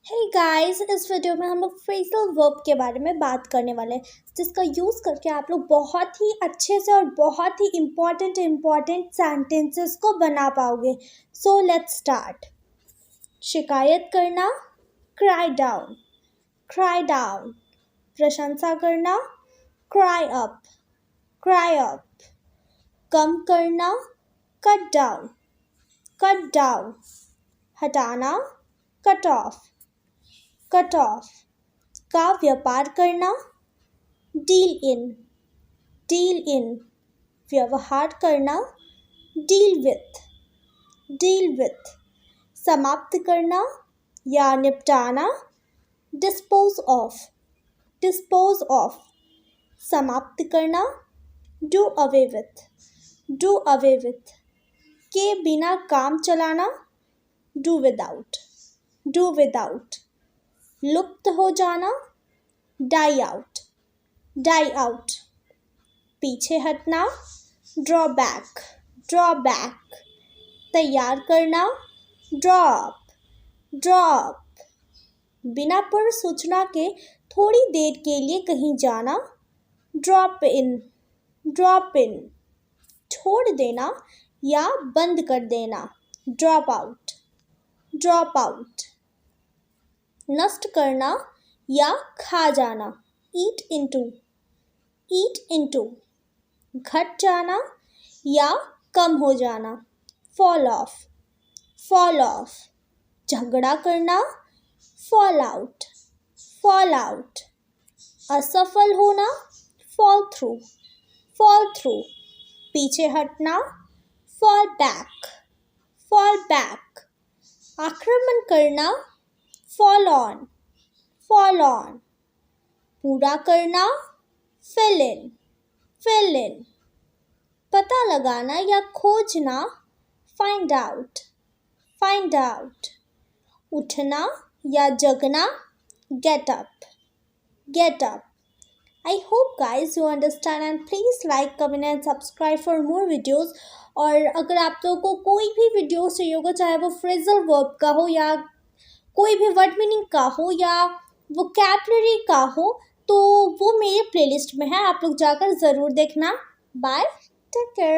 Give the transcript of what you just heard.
Hey guys, इस video में हम लोग फ्रेजल वर्ब के बारे में बात करने वाले हैं जिसका यूज़ करके आप लोग बहुत ही अच्छे से और बहुत ही इम्पॉर्टेंट सेंटेंसेस को बना पाओगे। So let's start. शिकायत करना, क्राई डाउन, क्राई डाउन। प्रशंसा करना, क्राई अप, क्राई अप। कम करना, कट डाउन, कट डाउन। हटाना, कट ऑफ, कट ऑफ। का व्यापार करना, डील इन, डील इन। व्यवहार करना, डील विथ, डील विथ। समाप्त करना या निपटाना, डिस्पोज ऑफ, डिस्पोज ऑफ। समाप्त करना, do away with, do away with. के बिना काम चलाना, डू विदाउट, डू विदाउट। लुप्त हो जाना, डाई आउट, डाई आउट। पीछे हटना, ड्रॉ बैक, ड्रॉ बैक। तैयार करना, ड्रॉप, ड्रॉप। बिना पूर्व सूचना के थोड़ी देर के लिए कहीं जाना, ड्रॉप इन, ड्रॉप इन। छोड़ देना या बंद कर देना, ड्रॉप आउट, ड्रॉप आउट। नष्ट करना या खा जाना, ईट इनटू, ईट इनटू। घट जाना या कम हो जाना, फॉल ऑफ, फॉल ऑफ। झगड़ा करना, फॉल आउट, फॉल आउट। असफल होना, फॉल थ्रू, फॉल थ्रू। पीछे हटना, फॉल बैक, फॉल बैक। आक्रमण करना, फॉल ऑन, फॉल ऑन। पूरा करना, फिल इन, फिल इन। पता लगाना या खोजना, फाइंड आउट, फाइंड आउट। उठना या जगना, get up, get up. I hope guys you understand and please like, comment and subscribe for more videos। और अगर आप लोगों को कोई भी वीडियो चाहिए होगा, चाहे वो फ्रेजल वर्ब का हो या कोई भी वर्ड मीनिंग का हो या वोकैबुलरी का हो, तो वो मेरे प्लेलिस्ट में है, आप लोग जाकर ज़रूर देखना। Bye, take care.